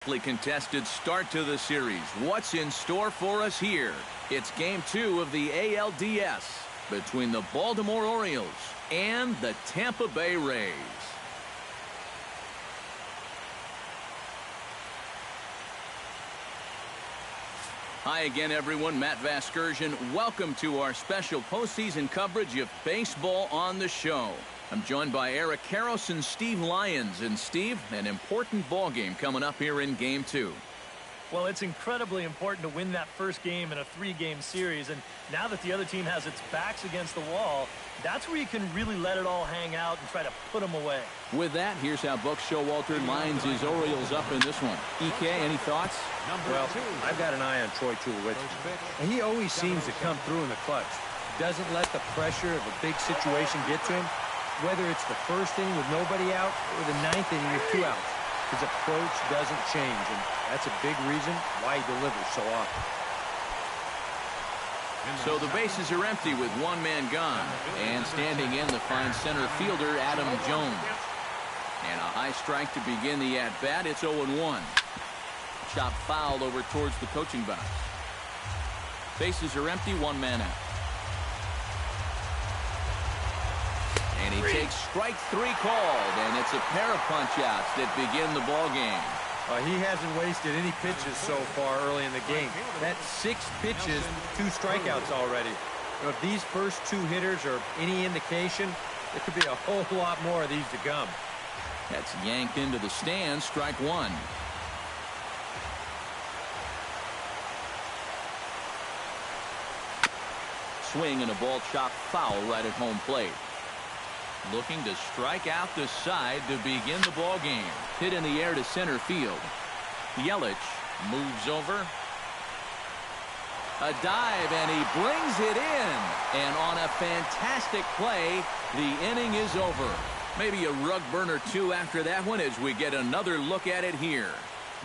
Contested start to the series. What's in store for us here? It's game 2 of the ALDS between the Baltimore Orioles and the Tampa Bay Rays. Hi again, everyone. Matt Vasgersian. Welcome to our special postseason coverage of baseball on the show. I'm joined by Eric Karros and Steve Lyons. And Steve, an important ball game coming up here in game 2. Well, it's incredibly important to win that first game in a 3-game series. And now that the other team has its backs against the wall, that's where you can really let it all hang out and try to put them away. With that, here's how Buck Showalter lines his Orioles up in this one. EK, any thoughts? Well, I've got an eye on Troy Tulowitzki, and he always seems to come through in the clutch. Doesn't let the pressure of a big situation get to him. Whether it's the first inning with nobody out or the 9th inning with 2 outs, his approach doesn't change, and that's a big reason why he delivers so often. So the bases are empty with 1 man gone, and standing in the fine center fielder Adam Jones. And a high strike to begin the at-bat. It's 0-1. Chop foul over towards the coaching box. Bases are empty, 1 man out. And he takes strike 3 called, and it's a pair of punch-outs that begin the ball game. He hasn't wasted any pitches so far early in the game. That's 6 pitches, 2 strikeouts already. If these first 2 hitters are any indication, there could be a whole lot more of these to come. That's yanked into the stands, strike 1. Swing and a ball chopped foul right at home plate. Looking to strike out the side to begin the ball game. Hit in the air to center field. Yelich moves over. A dive, and he brings it in. And on a fantastic play, the inning is over. Maybe a rug burner 2 after that one as we get another look at it here.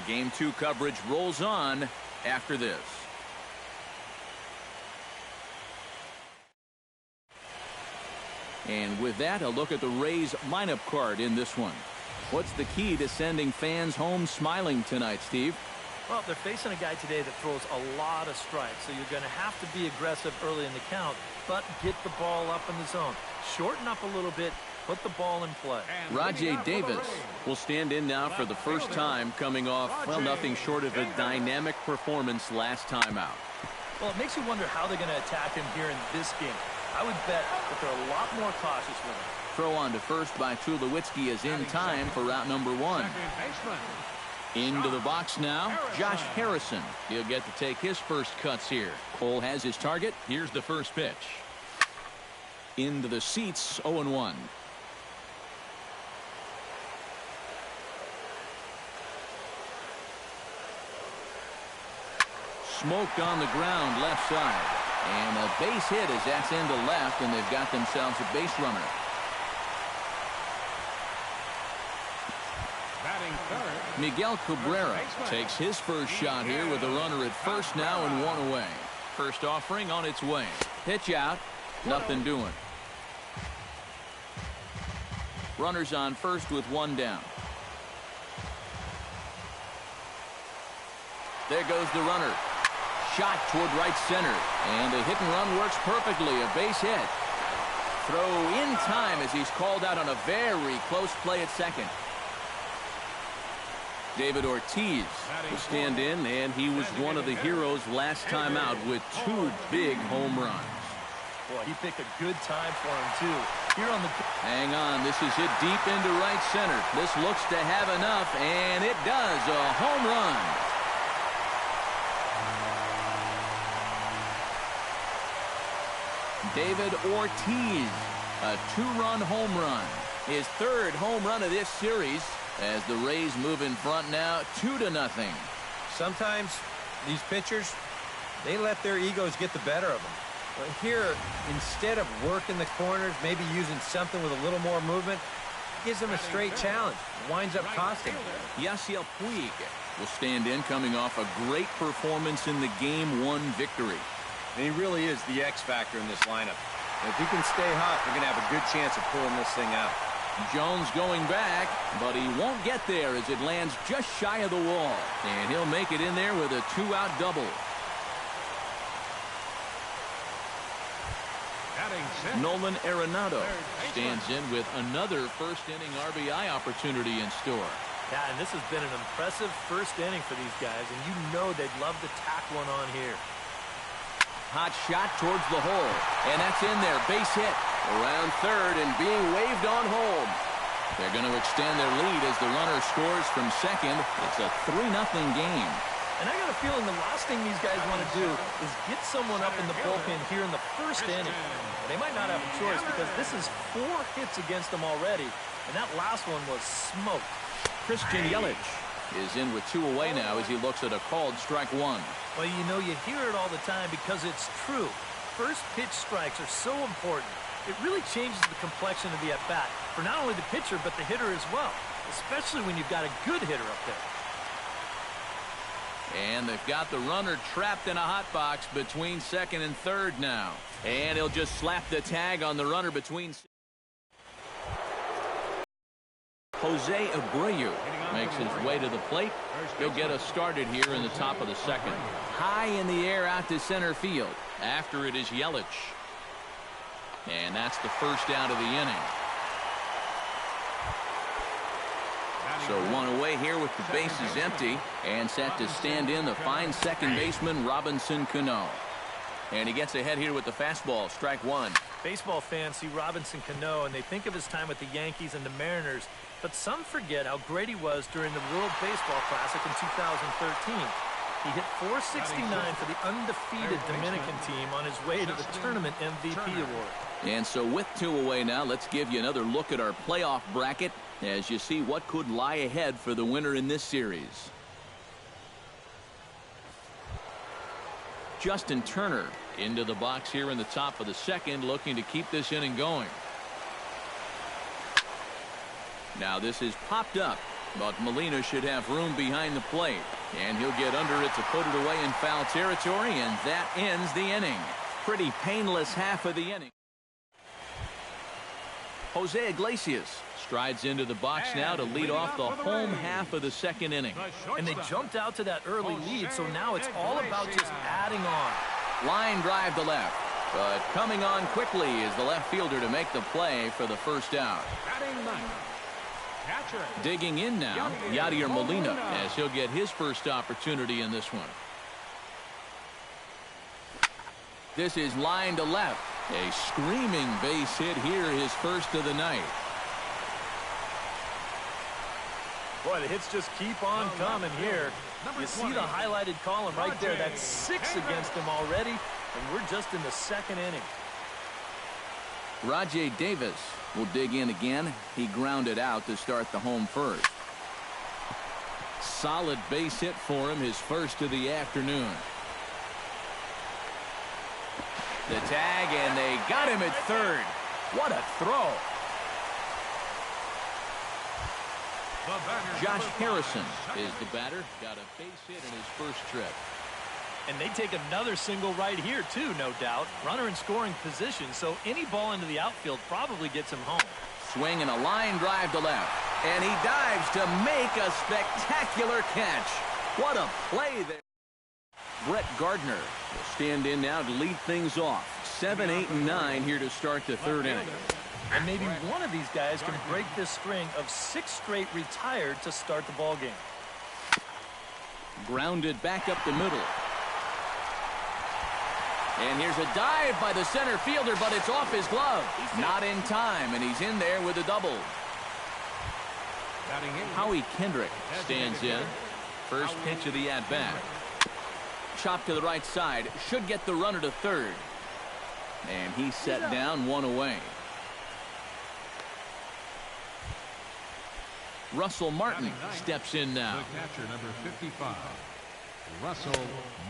Game 2 coverage rolls on after this. And with that, a look at the Rays lineup card in this one. What's the key to sending fans home smiling tonight, Steve? Well, they're facing a guy today that throws a lot of strikes, so you're going to have to be aggressive early in the count, but get the ball up in the zone. Shorten up a little bit, put the ball in play. Rajai Davis will stand in now for the first time, coming off, well, nothing short of a dynamic performance last time out. Well, it makes you wonder how they're going to attack him here in this game. I would bet that they're a lot more cautious with him. Throw on to first by Tulowitzki is in time for route number 1. Into the box now, Josh Harrison. He'll get to take his first cuts here. Cole has his target. Here's the first pitch. Into the seats, 0-1. Smoked on the ground left side. And a base hit as that's into left, and they've got themselves a base runner. Miguel Cabrera takes his first shot here with a runner at first now and 1 away. First offering on its way. Pitch out, nothing doing. Runners on first with 1 down. There goes the runner. Shot toward right center, and a hit and run works perfectly. A base hit. Throw in time as he's called out on a very close play at second. David Ortiz will stand in, and he was one of the heroes last time out with 2 big home runs. Boy, he picked a good time for him, too. Here on the... Hang on, this is hit deep into right center. This looks to have enough, and it does. A home run. David Ortiz, a 2-run home run. His 3rd home run of this series as the Rays move in front now 2-0. Sometimes these pitchers, they let their egos get the better of them. But here, instead of working the corners, maybe using something with a little more movement, gives them a straight challenge. Winds up costing them. Yasiel Puig will stand in, coming off a great performance in the Game 1 victory. And he really is the X factor in this lineup. And if he can stay hot, they're going to have a good chance of pulling this thing out. Jones going back, but he won't get there as it lands just shy of the wall. And he'll make it in there with a 2-out double. Nolan Arenado stands in with another first-inning RBI opportunity in store. Yeah, and this has been an impressive first inning for these guys, and you know they'd love to tack one on here. Hot shot towards the hole, and that's in there. Base hit around third and being waved on home. They're going to extend their lead as the runner scores from second. It's a 3-0 game. And I got a feeling the last thing these guys want to do is get someone up in the bullpen here in the first inning. They might not have a choice because this is 4 hits against them already, and that last one was smoked. Christian Yelich is in with 2 away now as he looks at a called strike 1. Well, you know, you hear it all the time because it's true. First pitch strikes are so important. It really changes the complexion of the at-bat for not only the pitcher but the hitter as well, especially when you've got a good hitter up there. And they've got the runner trapped in a hot box between second and third now. And he'll just slap the tag on the runner between. Jose Abreu makes his way to the plate. He'll get us started here in the top of the second. High in the air out to center field. After it is Yelich. And that's the first out of the inning. So 1 away here with the bases empty, and set to stand in the fine second baseman Robinson Cano. And he gets ahead here with the fastball, strike 1. Baseball fans see Robinson Cano and they think of his time with the Yankees and the Mariners, but some forget how great he was during the World Baseball Classic in 2013. He hit .469 for the undefeated Dominican team on his way to the tournament MVP award. And so with 2 away now, let's give you another look at our playoff bracket as you see what could lie ahead for the winner in this series. Justin Turner into the box here in the top of the second, looking to keep this inning going. Now this is popped up, but Molina should have room behind the plate. And he'll get under it to put it away in foul territory, and that ends the inning. Pretty painless half of the inning. Jose Iglesias strides into the box now to lead off the home half of the second inning. And they jumped out to that early lead, so now it's all about just adding on. Line drive to left, but coming on quickly is the left fielder to make the play for the first out. Digging in now, Yadier Molina, as he'll get his first opportunity in this one. This is line to left. A screaming base hit here, his first of the night. Boy, the hits just keep on coming here. You see the highlighted column right there. That's 6 against him already, and we're just in the second inning. Rajai Davis will dig in again. He grounded out to start the home first. Solid base hit for him, his first of the afternoon. The tag, and they got him at third. What a throw. Josh Harrison is the batter. Got a base hit in his first trip. And they take another single right here, too, no doubt. Runner in scoring position, so any ball into the outfield probably gets him home. Swing and a line drive to left. And he dives to make a spectacular catch. What a play there. Brett Gardner will stand in now to lead things off. 7, 8, and 9 here to start the third inning. And maybe one of these guys can break this string of 6 straight retired to start the ball game. Grounded back up the middle. And here's a dive by the center fielder, but it's off his glove. Not in time, and he's in there with a double. Howie Kendrick stands in. First pitch of the at-bat. Chop to the right side. Should get the runner to third. And he's set down, 1 away. Russell Martin steps in now. The catcher, number 55. Russell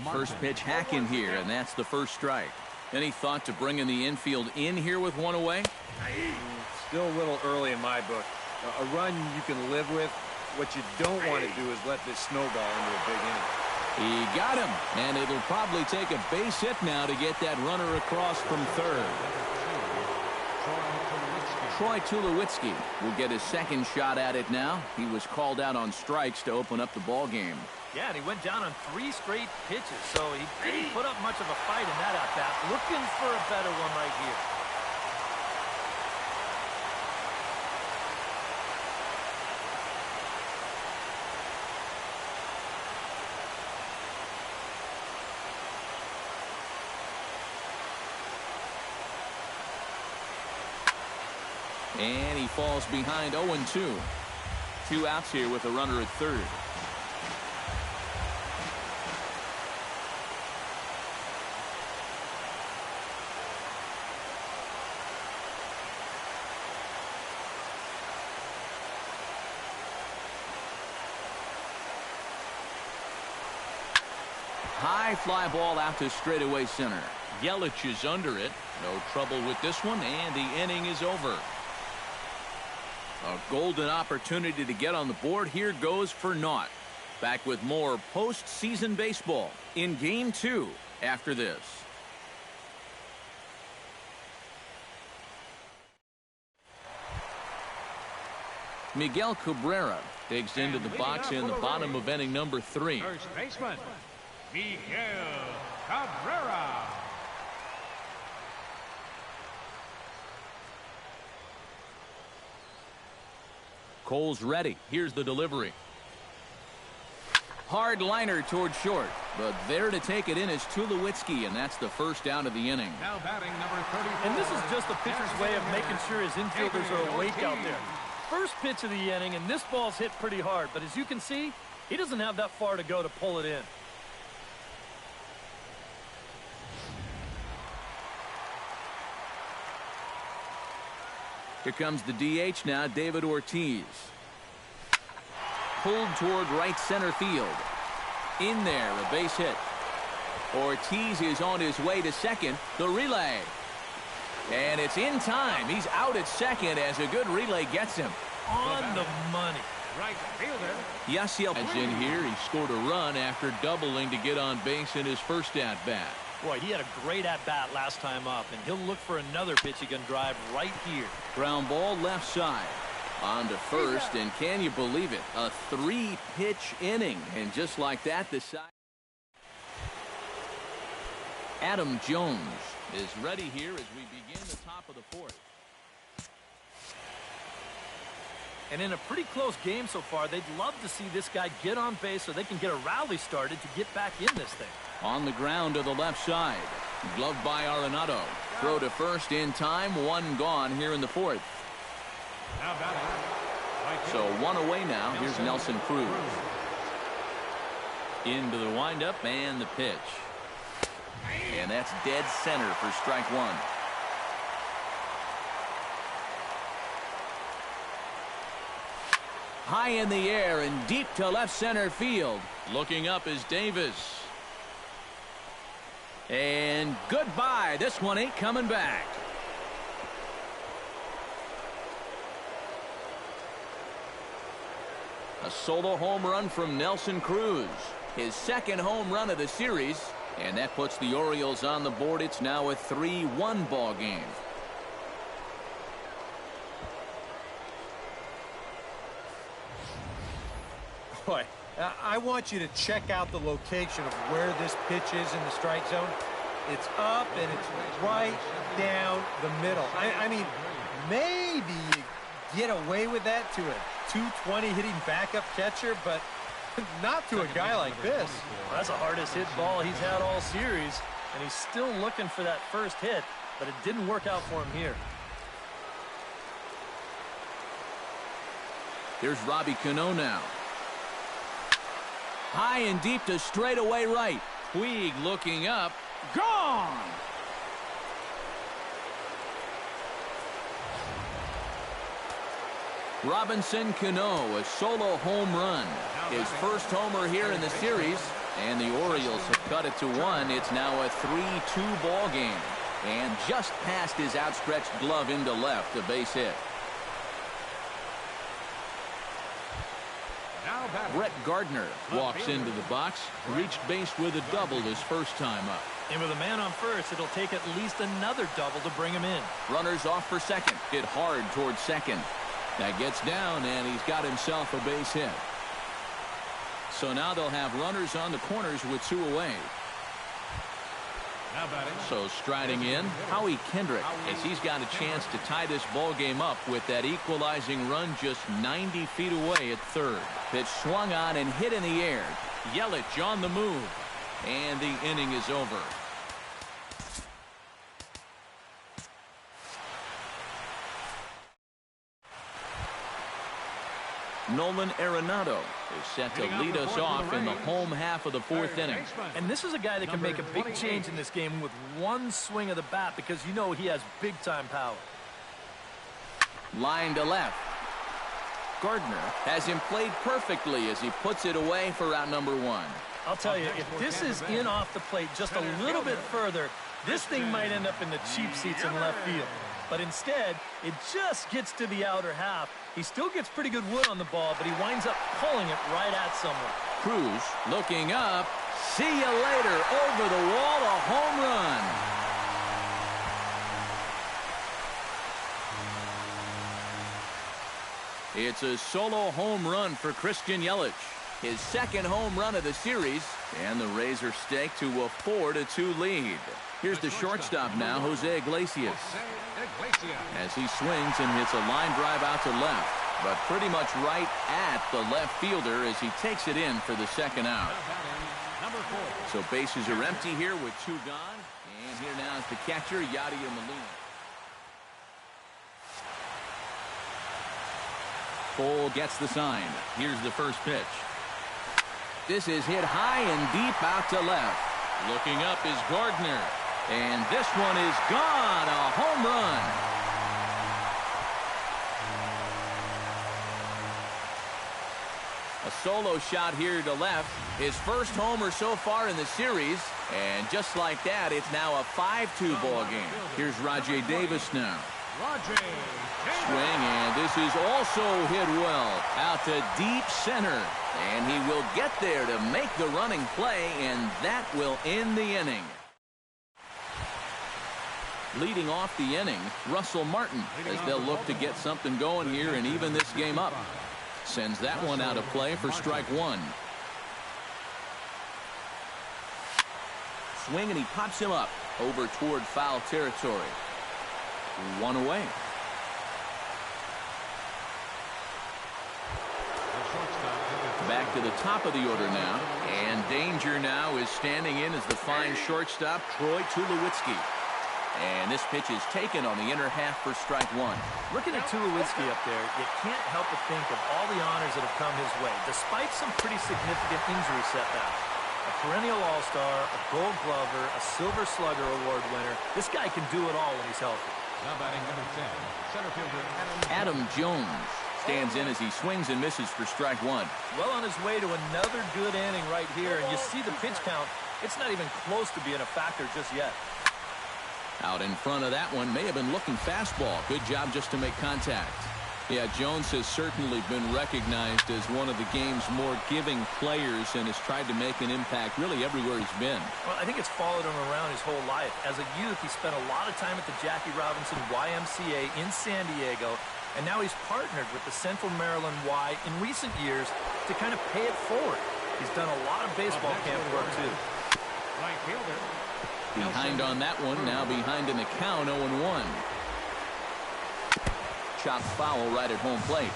Martin. First pitch hack in here, and that's the first strike. Any thought to bringing the infield in here with 1 away? Still a little early in my book. A run you can live with. What you don't want to do is let this snowball into a big inning. He got him, and it'll probably take a base hit now to get that runner across from third. Troy Tulowitzki will get his second shot at it now. He was called out on strikes to open up the ball game. Yeah, and he went down on 3 straight pitches, so he didn't put up much of a fight in that at-bat. Looking for a better one right here. And he falls behind 0-2. 2 outs here with a runner at third. High fly ball out to straightaway center. Yelich is under it. No trouble with this one, and the inning is over. A golden opportunity to get on the board here goes for naught. Back with more postseason baseball in Game 2 after this. Miguel Cabrera digs into the box in the bottom of inning number 3. First baseman, Miguel Cabrera. Cole's ready. Here's the delivery. Hard liner toward short, but there to take it in is Tulowitzki, and that's the first down of the inning. Now batting number 34. And this is just the pitcher's way of making sure his infielders are awake out there. First pitch of the inning, and this ball's hit pretty hard, but as you can see, he doesn't have that far to go to pull it in. Here comes the DH now, David Ortiz. Pulled toward right center field. In there, a base hit. Ortiz is on his way to second. The relay. And it's in time. He's out at second as a good relay gets him. On the money. Right fielder. Yasiel is in here. He scored a run after doubling to get on base in his first at-bat. Boy, he had a great at-bat last time up, and he'll look for another pitch he can drive right here. Ground ball left side. On to first, and can you believe it? A 3-pitch inning. And just like that, the side. Adam Jones is ready here as we begin the top of the 4th. And in a pretty close game so far, they'd love to see this guy get on base so they can get a rally started to get back in this thing. On the ground to the left side. Gloved by Arenado. Throw to first in time. 1 gone here in the 4th. Now batting. So 1 away now. Here's Nelson Cruz. Into the windup and the pitch. And that's dead center for strike 1. High in the air and deep to left center field. Looking up is Davis. And goodbye. This one ain't coming back. A solo home run from Nelson Cruz. His second home run of the series. And that puts the Orioles on the board. It's now a 3-1 ball game. Boy, I want you to check out the location of where this pitch is in the strike zone. It's up and it's right down the middle. I mean, maybe you get away with that to a 220 hitting backup catcher, but not to a guy like this. Well, that's the hardest hit ball he's had all series, and he's still looking for that first hit, but it didn't work out for him here. Here's Robbie Cano now. High and deep to straightaway right. Puig looking up. Gone! Robinson Cano, a solo home run. His first homer here in the series. And the Orioles have cut it to 1. It's now a 3-2 ball game. And just past his outstretched glove into left, a base hit. Now Brett Gardner walks into the box, reached base with a double his first time up. And with a man on first, it'll take at least another double to bring him in. Runners off for second. Hit hard towards second. That gets down, and he's got himself a base hit. So now they'll have runners on the corners with 2 away. So striding in, Howie Kendrick, as he's got a chance to tie this ball game up with that equalizing run just 90 feet away at third. Pitch swung on and hit in the air. Yelich on the move. And the inning is over. Nolan Arenado is set to lead us off in the home half of the 4th inning. And this is a guy that can make a big change in this game with one swing of the bat, because you know he has big-time power. Line to left. Gardner has him played perfectly as he puts it away for out number 1. I'll tell you, if this is in off the plate just a little bit further, this thing might end up in the cheap seats in left field. But instead, it just gets to the outer half. He still gets pretty good wood on the ball, but he winds up pulling it right at someone. Cruz looking up. See you later. Over the wall, a home run. It's a solo home run for Christian Yelich. His second home run of the series, and the Rays are staked to a 4-2 lead. Here's the shortstop now, Jose Iglesias. As he swings and hits a line drive out to left, but pretty much right at the left fielder as he takes it in for the second out. So bases are empty here with 2 gone. And here now is the catcher, Yadier Molina. Cole gets the sign. Here's the first pitch. This is hit high and deep out to left. Looking up is Gardner. And this one is gone. A home run. A solo shot here to left. His first homer so far in the series. And just like that, it's now a 5-2 ball game. Here's Rajai Davis now. Swing, and this is also hit well. Out to deep center. And he will get there to make the running play, and that will end the inning. Leading off the inning, Russell Martin, as they'll look to get something going here and even this game up. Sends that one out of play for strike 1. Swing, and he pops him up over toward foul territory. 1 away. Back to the top of the order now. And danger now is standing in as the fine shortstop, Troy Tulowitzki. And this pitch is taken on the inner half for strike 1. Looking at Tulowitzki up there, you can't help but think of all the honors that have come his way, despite some pretty significant injury setbacks. A perennial all-star, a gold glover, a silver slugger award winner. This guy can do it all when he's healthy. Now batting number 10, center fielder Adam Jones stands in as he swings and misses for strike 1. Well on his way to another good inning right here, and you see the pitch count. It's not even close to being a factor just yet. Out in front of that one, may have been looking fastball. Good job just to make contact. Yeah, Jones has certainly been recognized as one of the game's more giving players and has tried to make an impact really everywhere he's been. Well, I think it's followed him around his whole life. As a youth, he spent a lot of time at the Jackie Robinson YMCA in San Diego, and now he's partnered with the Central Maryland Y in recent years to kind of pay it forward. He's done a lot of baseball camp work, too. right fielder. Behind on that one, now behind in the count, 0-1. Chopped foul right at home plate.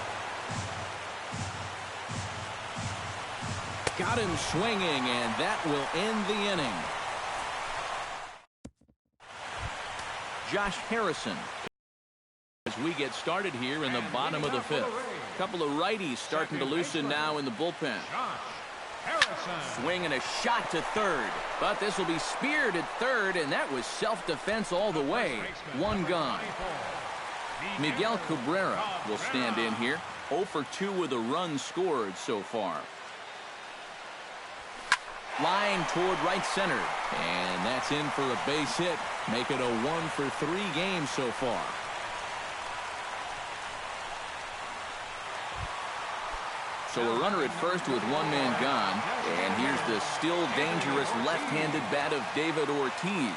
Got him swinging, and that will end the inning. Josh Harrison as we get started here in the bottom of the 5th. A couple of righties starting to loosen now in the bullpen. Swing and a shot to third, but this will be speared at third, and that was self-defense all the way. 1 gone. Miguel Cabrera will stand in here. 0 for 2 with a run scored so far. Line toward right center, and that's in for a base hit. Make it a 1 for 3 game so far. So a runner at first with one man gone. And here's the still dangerous left-handed bat of David Ortiz.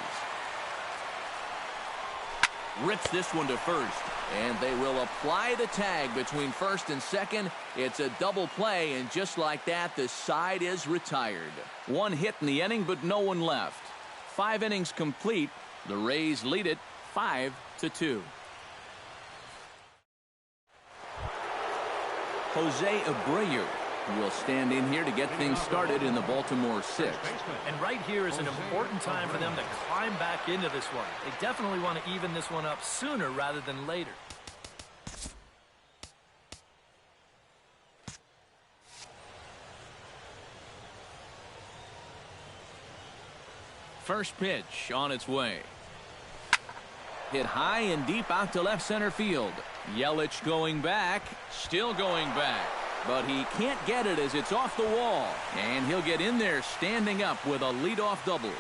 Rips this one to first. And they will apply the tag between first and second. It's a double play, and just like that, the side is retired. One hit in the inning, but no one left. 5 innings complete. The Rays lead it 5-2. Jose Abreu will stand in here to get things started in the Baltimore 6th. And right here is an important time for them to climb back into this one. They definitely want to even this one up sooner rather than later. First pitch on its way. Hit high and deep out to left center field. Yelich going back, still going back. But he can't get it as it's off the wall. And he'll get in there standing up with a leadoff double.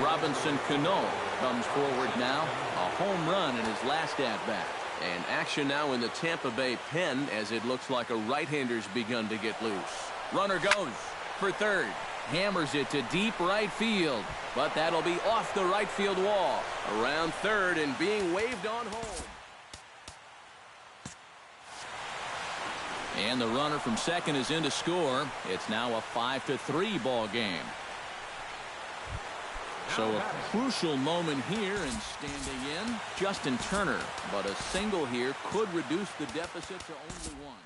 Robinson Cano comes forward now. A home run in his last at-bat. And action now in the Tampa Bay pen as it looks like a right-hander's begun to get loose. Runner goes for third. Hammers it to deep right field. But that'll be off the right field wall. Around third and being waved on home. And the runner from second is in to score. It's now a 5-3 ball game. So a crucial moment here, and standing in, Justin Turner. But a single here could reduce the deficit to only one.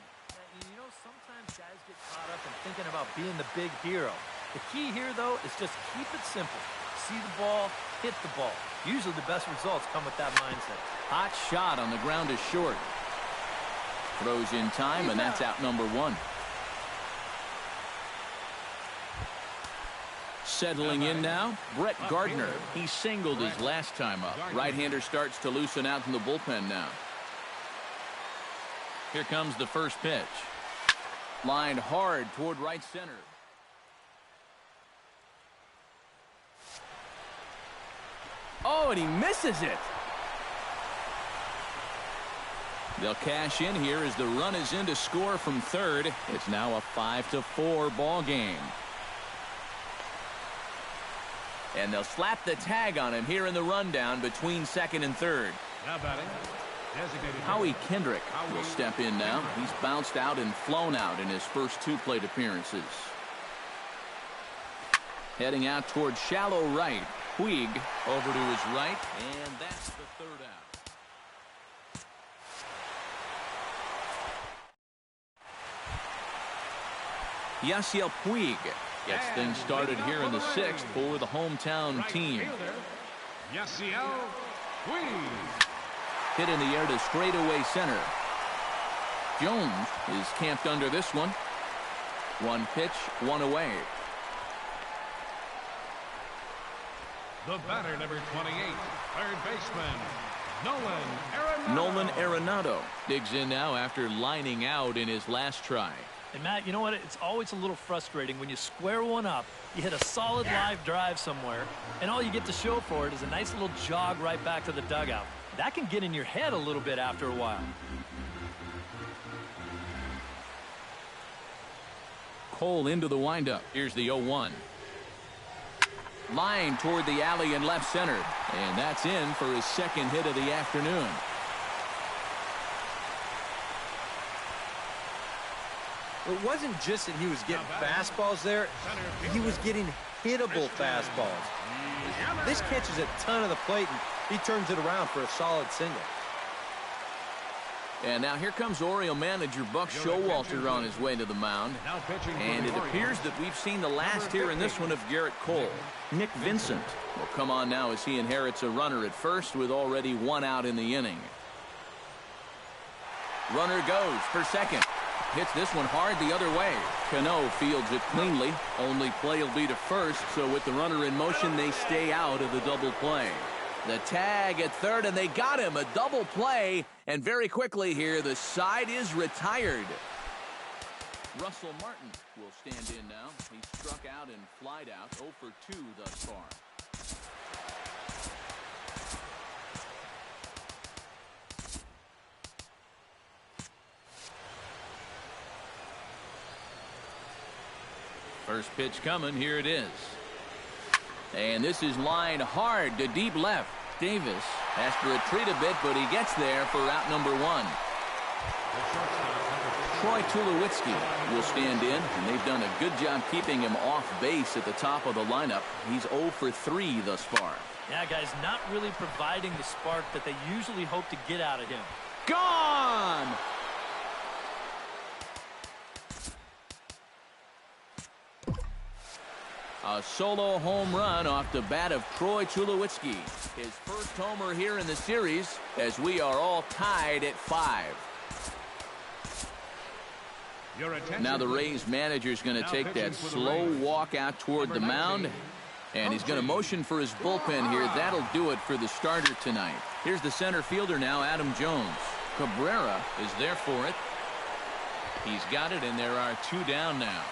You know, sometimes guys get caught up in thinking about being the big hero. The key here, though, is just keep it simple. See the ball, hit the ball. Usually the best results come with that mindset. Hot shot on the ground is short. Throws in time, and that's out number one. Settling in now, Brett Gardner. He singled his last time up. Right-hander starts to loosen out in the bullpen now. Here comes the first pitch. Lined hard toward right center. Oh, and he misses it. They'll cash in here as the run is in to score from third. It's now a 5-4 ball game. And they'll slap the tag on him here in the rundown between second and third. Now batting, Howie Kendrick will step in now. He's bounced out and flown out in his first 2 plate appearances. Heading out toward shallow right. Puig over to his right, and that's the third out. Yasiel Puig gets things started here in the 6th for the hometown team. Yasiel Puig. Hit in the air to straightaway center. Jones is camped under this one. 1 pitch, 1 away. The batter, number 28, third baseman, Nolan Arenado digs in now after lining out in his last try. And Matt, you know what? It's always a little frustrating when you square one up, you hit a solid live drive somewhere, and all you get to show for it is a nice little jog right back to the dugout. That can get in your head a little bit after a while. Cole into the windup. Here's the 0-1. Line toward the alley in left center. And that's in for his second hit of the afternoon. It wasn't just that he was getting fastballs there. He was getting hittable fastballs. This catches a ton of the plate, and he turns it around for a solid single. And now here comes Oriole manager Buck Showalter on his way to the mound. And it appears that we've seen the last here in this one of Garrett Cole. Nick Vincent will come on now as he inherits a runner at first with already 1 out in the inning. Runner goes for second. Hits this one hard the other way. Cano fields it cleanly. Only play will be to first, so with the runner in motion, they stay out of the double play. The tag at third, and they got him. A double play, and very quickly here, the side is retired. Russell Martin will stand in now. He struck out and flied out, 0 for 2 thus far. First pitch coming. Here it is. And this is lined hard to deep left. Davis has to retreat a bit, but he gets there for out number one. Troy Tulowitzki will stand in, and they've done a good job keeping him off base at the top of the lineup. He's 0 for 3 thus far. Yeah, guys, not really providing the spark that they usually hope to get out of him. Gone! A solo home run off the bat of Troy Tulowitzki. His first homer here in the series, as we are all tied at 5. Now the Rays manager is going to take that slow walk out toward the mound, and he's going to motion for his bullpen here. That'll do it for the starter tonight. Here's the center fielder now, Adam Jones. Cabrera is there for it. He's got it, and there are 2 down now.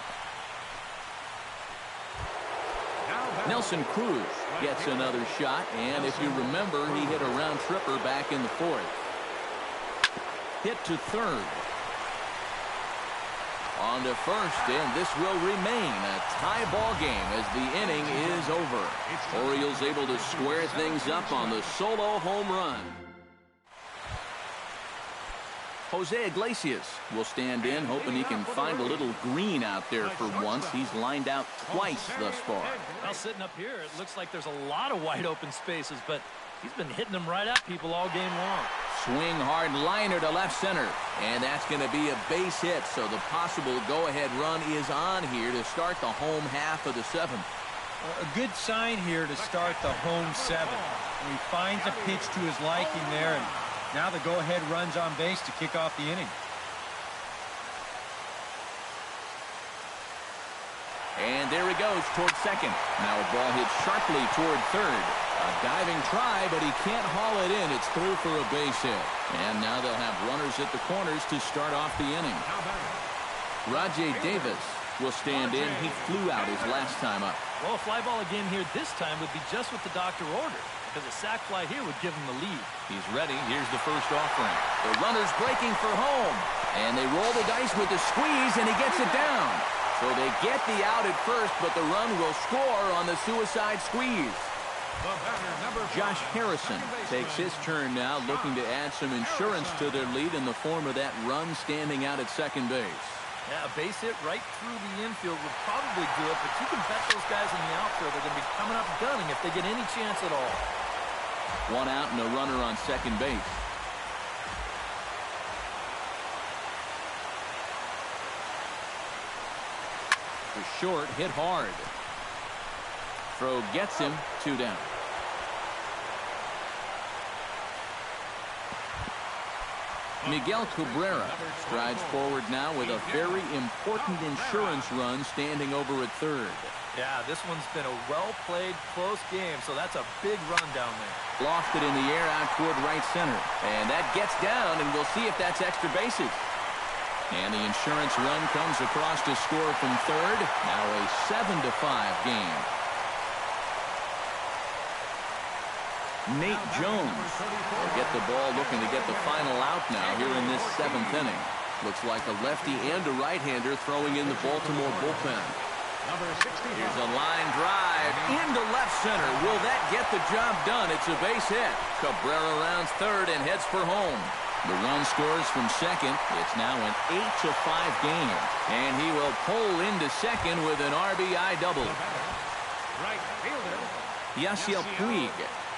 Nelson Cruz gets another shot, and if you remember, he hit a round tripper back in the 4th. Hit to third. On to first, and this will remain a tie ball game as the inning is over. Orioles able to square things up on the solo home run. Jose Iglesias will stand in, hoping he can find a little green out there for once. He's lined out twice thus far. Well, sitting up here, it looks like there's a lot of wide open spaces, but he's been hitting them right at people all game long. Swing hard liner to left center, and that's going to be a base hit, so the possible go-ahead run is on here to start the home half of the 7th. A good sign here to start the home 7th. He finds a pitch to his liking there, and now the go-ahead runs on base to kick off the inning. And there he goes toward second. Now a ball hits sharply toward third. A diving try, but he can't haul it in. It's through for a base hit. And now they'll have runners at the corners to start off the inning. Rajai Davis will stand in. He flew out his last time up. Well, a fly ball again here this time would be just what the doctor ordered, because a sac fly here would give him the lead. He's ready. Here's the first offering. The runner's breaking for home. And they roll the dice with the squeeze, and he gets it down. So they get the out at first, but the run will score on the suicide squeeze. Josh Harrison takes his turn now, looking to add some insurance to their lead in the form of that run standing out at second base. Yeah, a base hit right through the infield would probably do it, but you can bet those guys in the outfield are going to be coming up gunning if they get any chance at all. 1 out and a runner on second base. The short hit hard. Throw gets him, 2 down. Miguel Cabrera strides forward now with a very important insurance run standing over at third. Yeah, this one's been a well-played, close game, so that's a big run down there. Lofted in the air out toward right center. And that gets down, and we'll see if that's extra bases. And the insurance run comes across to score from third. Now a 7-5 game. Nate Jones will get the ball, looking to get the final out now here in this 7th inning. Looks like a lefty and a right-hander throwing in the Baltimore bullpen. Here's a line drive into left center. Will that get the job done? It's a base hit. Cabrera rounds third and heads for home. The run scores from second. It's now an 8-5 game. And he will pull into second with an RBI double. Right fielder Yasiel Puig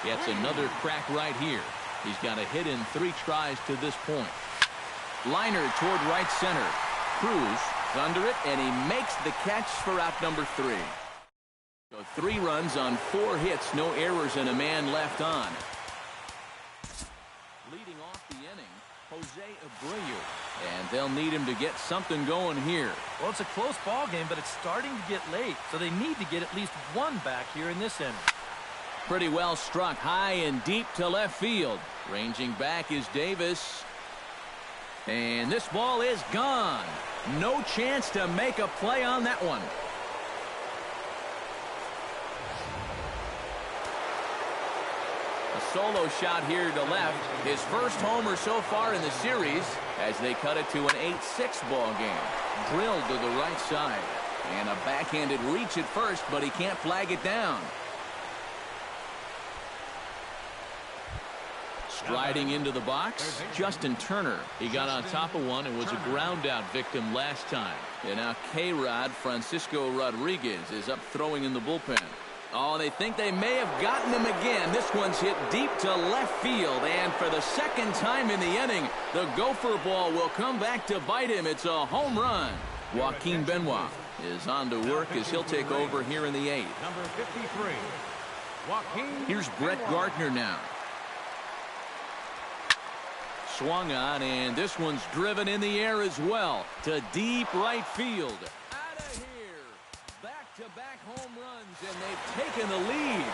gets another crack right here. He's got a hit in 3 tries to this point. Liner toward right center. Cruz under it, and he makes the catch for out number 3. So 3 runs on 4 hits, no errors, and a man left on. Leading off the inning, Jose Abreu. And they'll need him to get something going here. Well, it's a close ball game, but it's starting to get late, so they need to get at least 1 back here in this inning. Pretty well struck high and deep to left field. Ranging back is Davis. And this ball is gone. No chance to make a play on that one. A solo shot here to left. His first homer so far in the series as they cut it to an 8-6 ball game. Drilled to the right side. And a backhanded reach at first, but he can't flag it down. Striding into the box, Justin Turner. He got on top of one and was a ground out victim last time. And now K-Rod Francisco Rodriguez is up throwing in the bullpen. Oh, they think they may have gotten him again. This one's hit deep to left field. And for the second time in the inning, the gopher ball will come back to bite him. It's a home run. Joaquin Benoit is on to work as he'll take over here in the 8th. Number 53, Joaquin. Here's Brett Gardner now. Swung on, and this one's driven in the air as well to deep right field. Out of here. Back-to-back home runs, and they've taken the lead.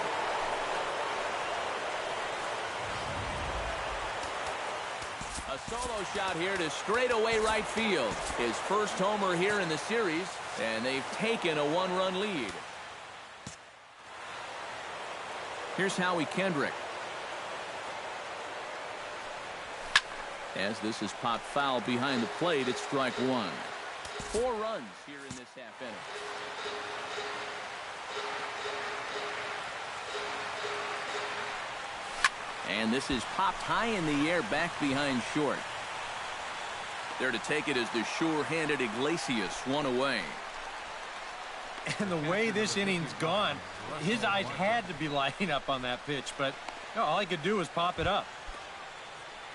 A solo shot here to straightaway right field. His first homer here in the series, and they've taken a one-run lead. Here's Howie Kendrick. As this is popped foul behind the plate, it's strike one. 4 runs here in this half inning. And this is popped high in the air back behind short. There to take it is the sure-handed Iglesias, one away. And the way this inning's gone, his eyes had to be lighting up on that pitch, but all he could do was pop it up.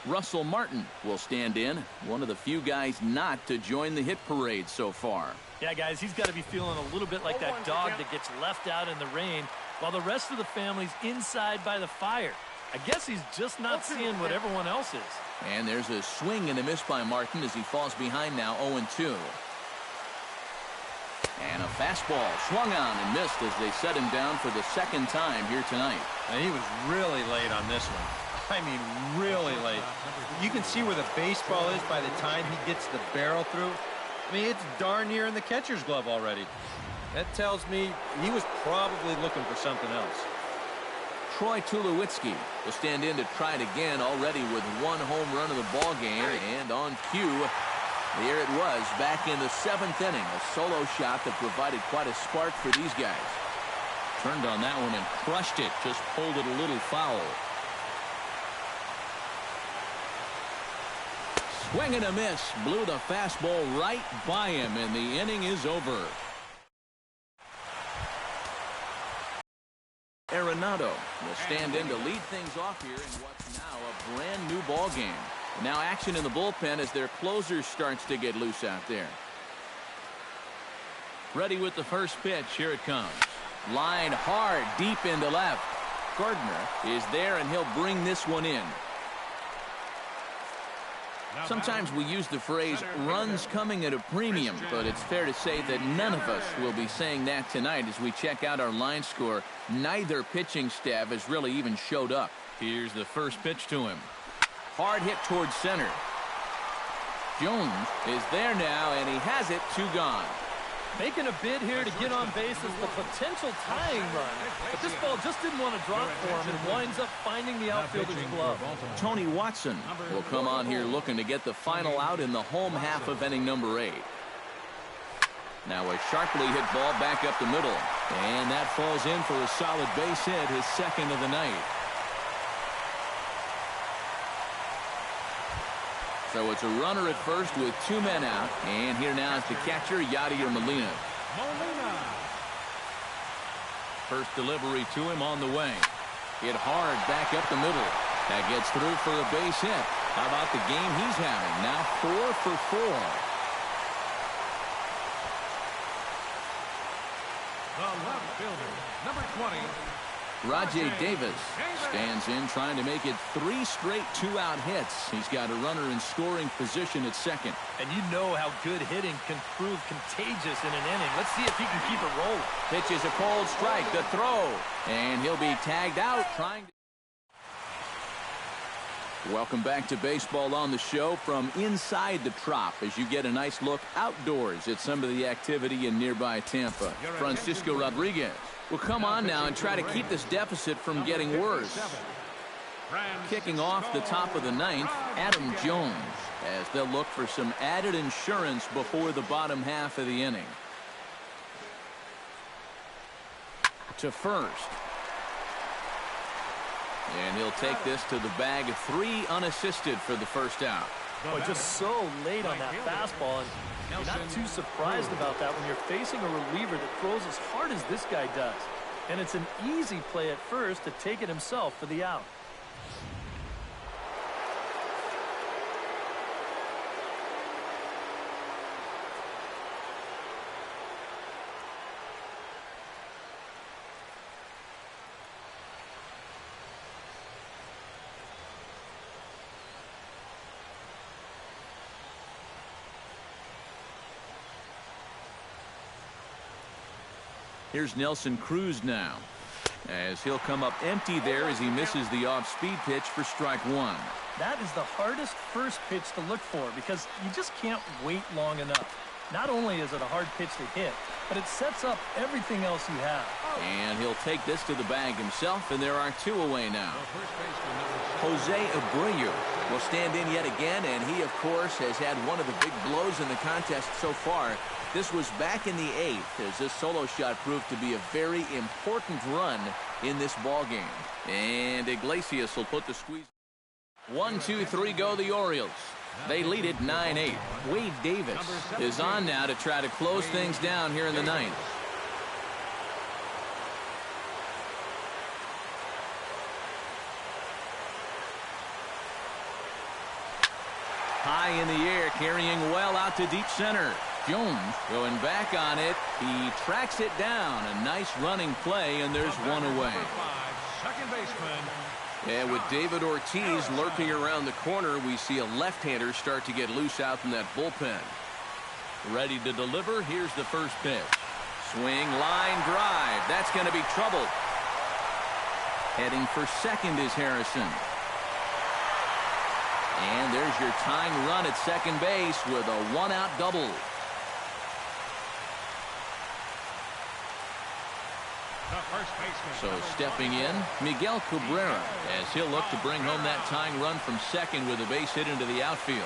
Russell Martin will stand in, one of the few guys not to join the hit parade so far. Yeah, guys, he's got to be feeling a little bit like that dog that gets left out in the rain while the rest of the family's inside by the fire. I guess he's just not seeing what everyone else is. And there's a swing and a miss by Martin as he falls behind now 0-2. And a fastball swung on and missed as they set him down for the second time here tonight. And he was really late on this one. I mean, really late. You can see where the baseball is by the time he gets the barrel through. I mean, it's darn near in the catcher's glove already. That tells me he was probably looking for something else. Troy Tulowitzki will stand in to try it again, already with 1 home run of the ball game. And on cue, here it was back in the 7th inning. A solo shot that provided quite a spark for these guys. Turned on that one and crushed it. Just pulled it a little foul. Swing and a miss. Blew the fastball right by him, and the inning is over. Arenado will stand in to lead things off here in what's now a brand new ball game. Now action in the bullpen as their closer starts to get loose out there. Ready with the first pitch. Here it comes. Line hard deep into left. Gardner is there, and he'll bring this one in. Sometimes we use the phrase runs coming at a premium, but it's fair to say that none of us will be saying that tonight as we check out our line score. Neither pitching staff has really even showed up. Here's the first pitch to him. Hard hit towards center. Jones is there now, and he has it. 2 gone. Making a bid here to get on base is the potential tying run. But this ball just didn't want to drop for him and winds up finding the outfielder's glove. Tony Watson will come on here looking to get the final out in the home half of inning number 8. Now a sharply hit ball back up the middle. And that falls in for a solid base hit, his second of the night. So it's a runner at first with 2 men out. And here now is the catcher, Yadier Molina. First delivery to him on the way. Hit hard back up the middle. That gets through for a base hit. How about the game he's having? Now 4 for 4. The left fielder, number 20. Rajai Davis stands in trying to make it 3 straight 2-out hits. He's got a runner in scoring position at second. And you know how good hitting can prove contagious in an inning. Let's see if he can keep it rolling. Pitch is a cold strike. The throw. And he'll be tagged out trying to... Welcome back to Baseball on the Show from inside the Trop as you get a nice look outdoors at some of the activity in nearby Tampa. Francisco Rodriguez will come on now and try to keep this deficit from getting worse. Kicking off the top of the 9th, Adam Jones, as they'll look for some added insurance before the bottom half of the inning. to first. And he'll take this to the bag of 3 unassisted for the first out. Oh, just so late on that fastball, and you're not too surprised about that when you're facing a reliever that throws as hard as this guy does. And it's an easy play at first to take it himself for the out. Here's Nelson Cruz now, as he'll come up empty there as he misses the off-speed pitch for strike 1. That is the hardest first pitch to look for because you just can't wait long enough. Not only is it a hard pitch to hit, but it sets up everything else you have. And he'll take this to the bag himself, and there are 2 away now. Jose Abreu will stand in yet again, and he, of course, has had one of the big blows in the contest so far. This was back in the 8th, as this solo shot proved to be a very important run in this ball game. And Iglesias will put the squeeze. 1, 2, 3 go the Orioles. They lead it 9-8. Wade Davis is on now to try to close things down here in the 9th. High in the air, carrying well out to deep center. Jones going back on it. He tracks it down. A nice running play, and there's 1 away. Second baseman. And with David Ortiz lurking around the corner, we see a left-hander start to get loose out in that bullpen. Ready to deliver. Here's the first pitch. Swing, line drive. That's going to be trouble. Heading for second is Harrison. And there's your tying run at second base with a 1-out double. So stepping in, Miguel Cabrera, as he'll look to bring home that tying run from second with a base hit into the outfield.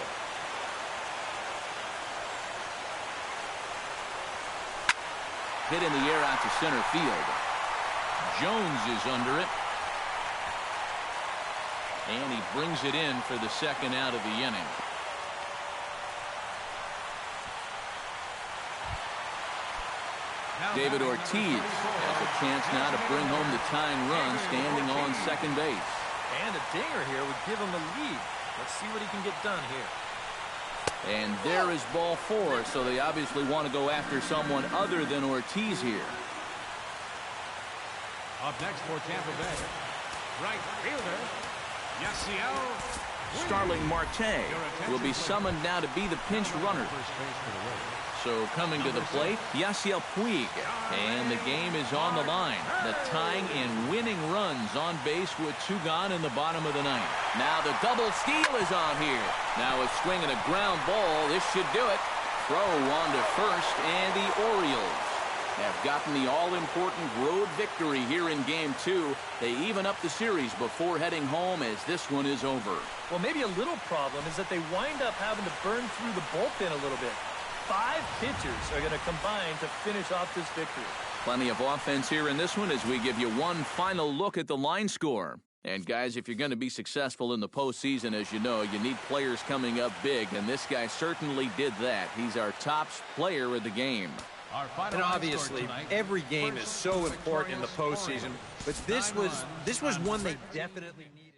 Hit in the air out to center field. Jones is under it. And he brings it in for the second out of the inning. David Ortiz has a chance now to bring home the tying run, standing on second base. And a dinger here would give him a lead. Let's see what he can get done here. And there is ball 4, so they obviously want to go after someone other than Ortiz here. Up next for Tampa Bay, right fielder, Yasiel Starling Marte will be summoned now to be the pinch runner. So coming to the plate, Yasiel Puig. And the game is on the line. The tying and winning runs on base with 2 gone in the bottom of the 9th. Now the double steal is on here. Now a swing and a ground ball. This should do it. Throw on to first, and the Orioles have gotten the all-important road victory here in Game 2. They even up the series before heading home as this one is over. Well, maybe a little problem is that they wind up having to burn through the bullpen a little bit. 5 pitchers are going to combine to finish off this victory. Plenty of offense here in this one as we give you one final look at the line score. And guys, if you're going to be successful in the postseason, as you know, you need players coming up big, and this guy certainly did that. He's our top player of the game. And obviously, every game is so important in the postseason, but this was one they definitely needed.